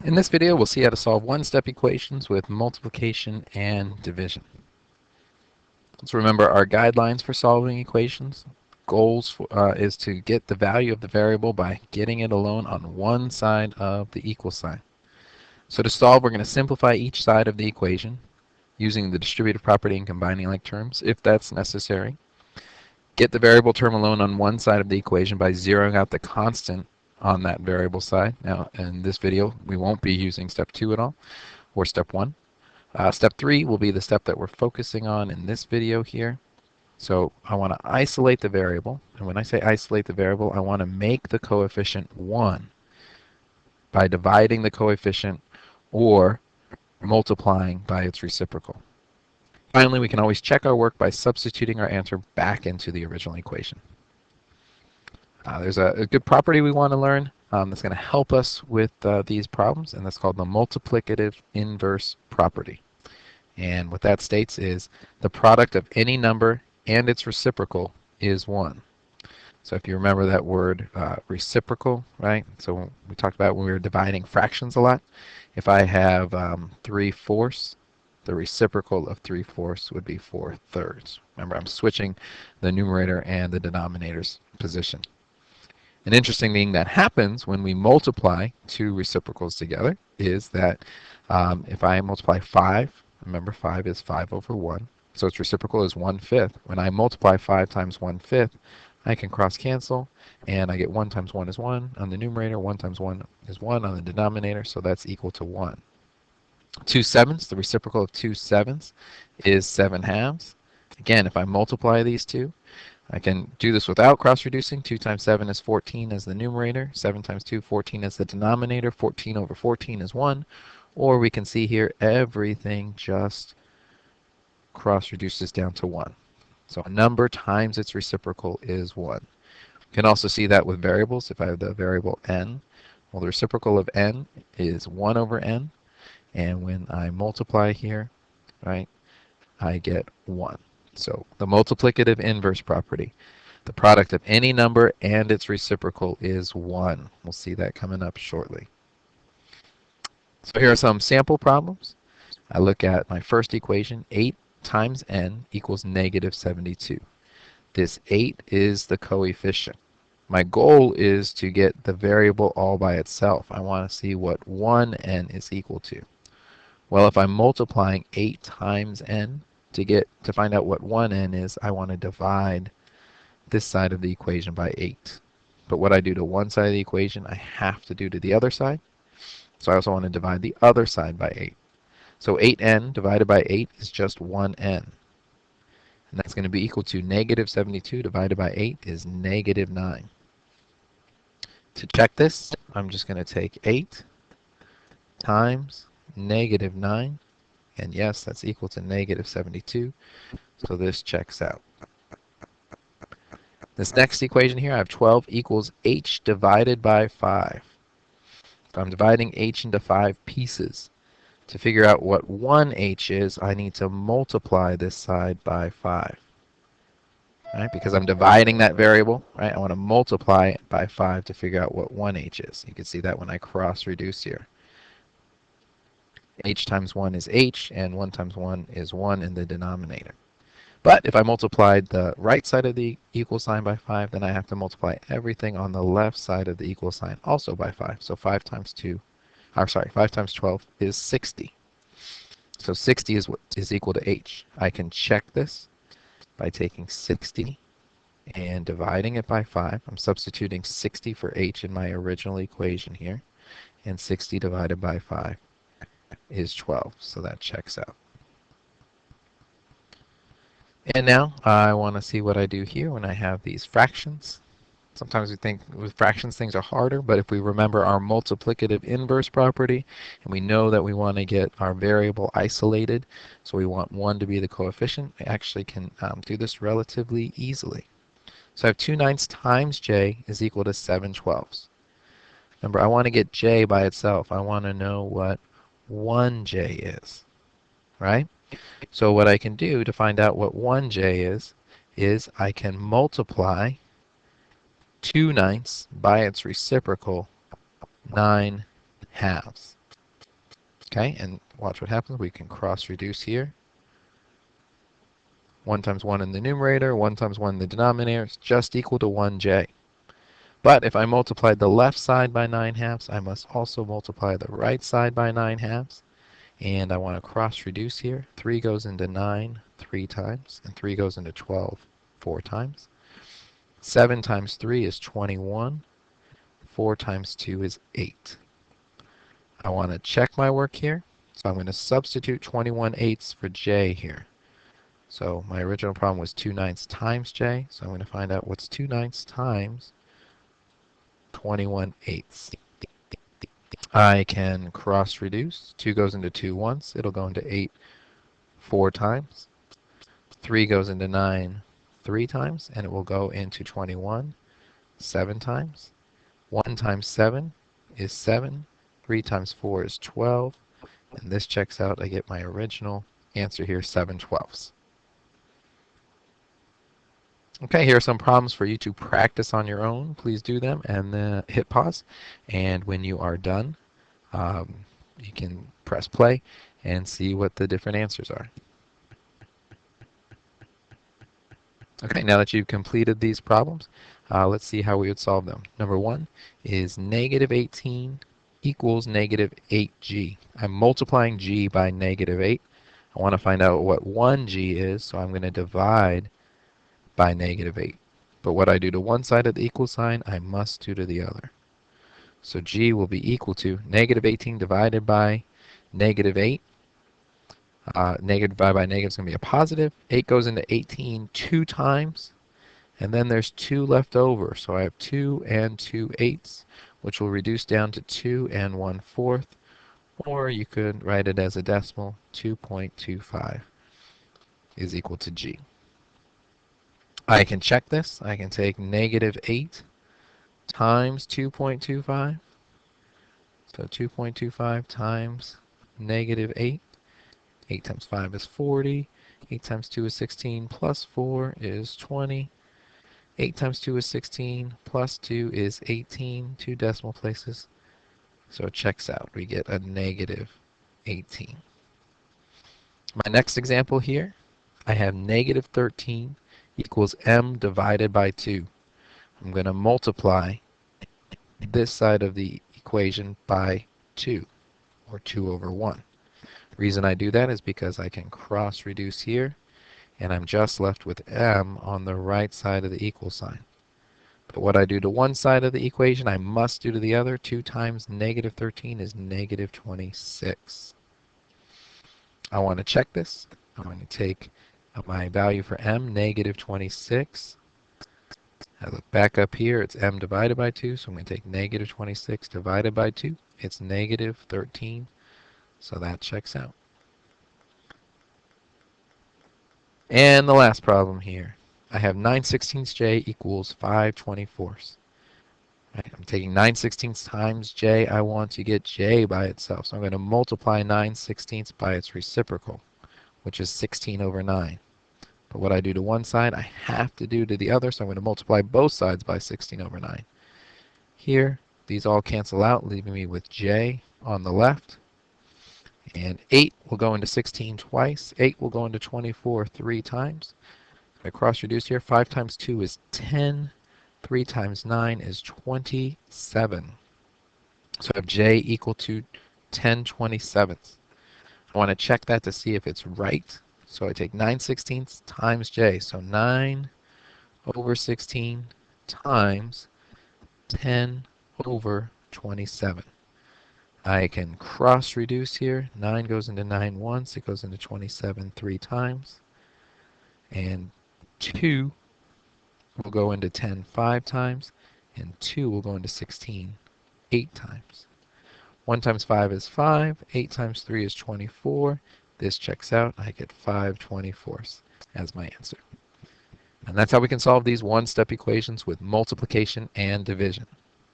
In this video, we'll see how to solve one-step equations with multiplication and division. Let's remember our guidelines for solving equations. Goals is to get the value of the variable by getting it alone on one side of the equal sign. So to solve, we're going to simplify each side of the equation using the distributive property and combining like terms if that's necessary. Get the variable term alone on one side of the equation by zeroing out the constant on that variable side. Now, in this video, we won't be using step 2 at all, or step 1. Step 3 will be the step that we're focusing on in this video here. So I want to isolate the variable, and when I say isolate the variable, I want to make the coefficient 1 by dividing the coefficient or multiplying by its reciprocal. Finally, we can always check our work by substituting our answer back into the original equation. There's a good property we want to learn that's going to help us with these problems, and that's called the multiplicative inverse property. And what that states is the product of any number and its reciprocal is 1. So if you remember that word reciprocal, right? So we talked about when we were dividing fractions a lot. If I have 3/4, the reciprocal of 3/4 would be 4/3. Remember, I'm switching the numerator and the denominator's position. An interesting thing that happens when we multiply two reciprocals together is that if I multiply 5, remember 5 is 5 over 1, so its reciprocal is 1/5. When I multiply 5 times 1/5, I can cross cancel, and I get 1 times 1 is 1 on the numerator, 1 times 1 is 1 on the denominator, so that's equal to 1. 2/7, the reciprocal of 2/7 is 7/2. Again, if I multiply these two, I can do this without cross-reducing. 2 times 7 is 14 as the numerator. 7 times 2, 14 as the denominator. 14 over 14 is 1. Or we can see here everything just cross-reduces down to 1. So a number times its reciprocal is 1. You can also see that with variables. If I have the variable n, well, the reciprocal of n is 1 over n. And when I multiply here, right, I get 1. So the multiplicative inverse property, the product of any number and its reciprocal is 1. We'll see that coming up shortly. So here are some sample problems. I look at my first equation, 8 times n equals negative 72. This 8 is the coefficient. My goal is to get the variable all by itself. I want to see what 1n is equal to. Well, if I'm multiplying 8 times n to find out what 1n is, I want to divide this side of the equation by 8. But what I do to one side of the equation, I have to do to the other side. So I also want to divide the other side by 8. So 8n divided by 8 is just 1n. And that's going to be equal to negative 72 divided by 8 is negative 9. To check this, I'm just going to take 8 times negative 9. And yes, that's equal to negative 72. So this checks out. This next equation here, I have 12 equals h divided by 5. So I'm dividing h into 5 pieces. To figure out what 1h is, I need to multiply this side by 5. Right? Because I'm dividing that variable, right? I want to multiply it by 5 to figure out what 1h is. You can see that when I cross-reduce here. H times 1 is h, and 1 times 1 is 1 in the denominator. But if I multiplied the right side of the equal sign by 5, then I have to multiply everything on the left side of the equal sign also by 5. So 5 times 5 times 12 is 60. So 60 is equal to h. I can check this by taking 60 and dividing it by 5. I'm substituting 60 for h in my original equation here. And 60 divided by 5 is 12. So that checks out. And now I want to see what I do here when I have these fractions. Sometimes we think with fractions things are harder, but if we remember our multiplicative inverse property, and we know that we want to get our variable isolated, so we want 1 to be the coefficient, we actually can do this relatively easily. So I have 2/9 times j is equal to 7/12. Remember, I want to get j by itself. I want to know what 1j is, right? So what I can do to find out what 1j is I can multiply 2/9 by its reciprocal, 9/2. Okay, and watch what happens. We can cross-reduce here. 1 times 1 in the numerator, 1 times 1 in the denominator is just equal to 1j. But if I multiplied the left side by 9/2, I must also multiply the right side by 9/2. And I want to cross-reduce here. 3 goes into 9 3 times, and 3 goes into 12 4 times. 7 times 3 is 21. 4 times 2 is 8. I want to check my work here, so I'm going to substitute 21/8 for j here. So my original problem was 2/9 times j, so I'm going to find out what's 2/9 times 21/8. I can cross-reduce. 2 goes into 2 once. It'll go into 8 4 times. 3 goes into 9 3 times, and it will go into 21 7 times. 1 times 7 is 7. 3 times 4 is 12. And this checks out. I get my original answer here, 7/12. Okay, here are some problems for you to practice on your own. Please do them and then hit pause. And when you are done, you can press play and see what the different answers are. Okay, now that you've completed these problems, let's see how we would solve them. Number 1 is -18 equals -8g. I'm multiplying g by -8. I want to find out what 1g is, so I'm going to divide by -8. But what I do to one side of the equal sign, I must do to the other. So g will be equal to -18 divided by -8. Negative divided by negative is going to be a positive. 8 goes into 18 2 times, and then there's 2 left over. So I have 2 and 2/8, which will reduce down to 2 and 1/4, or you could write it as a decimal. 2.25 is equal to g. I can check this. I can take -8 times 2.25. So 2.25 times -8. 8 times 5 is 40. 8 times 2 is 16, plus 4 is 20. 8 times 2 is 16, plus 2 is 18, 2 decimal places. So it checks out. We get a -18. My next example here, I have -13 equals m divided by 2. I'm going to multiply this side of the equation by 2, or 2/1. Reason I do that is because I can cross-reduce here, and I'm just left with m on the right side of the equal sign. But what I do to one side of the equation, I must do to the other. 2 times -13 is -26. I want to check this. I'm going to take my value for m, -26. I look back up here, it's m divided by 2, so I'm going to take -26 divided by 2. It's -13. So that checks out. And the last problem here. I have 9/16 j equals 5/24. Right, I'm taking 9/16 times j. I want to get j by itself. So I'm going to multiply 9/16 by its reciprocal, which is 16/9. But what I do to one side, I have to do to the other. So I'm going to multiply both sides by 16/9. Here, these all cancel out, leaving me with j on the left. And 8 will go into 16 twice. 8 will go into 24 3 times. I cross-reduce here. 5 times 2 is 10. 3 times 9 is 27. So I have j equal to 10/27. I want to check that to see if it's right. So I take 9/16 times j. So 9/16 times 10/27. I can cross-reduce here. 9 goes into 9 once. It goes into 27 3 times. And 2 will go into 10 5 times. And 2 will go into 16 8 times. 1 times 5 is 5. 8 times 3 is 24. This checks out. I get 5/24 as my answer. And that's how we can solve these one-step equations with multiplication and division.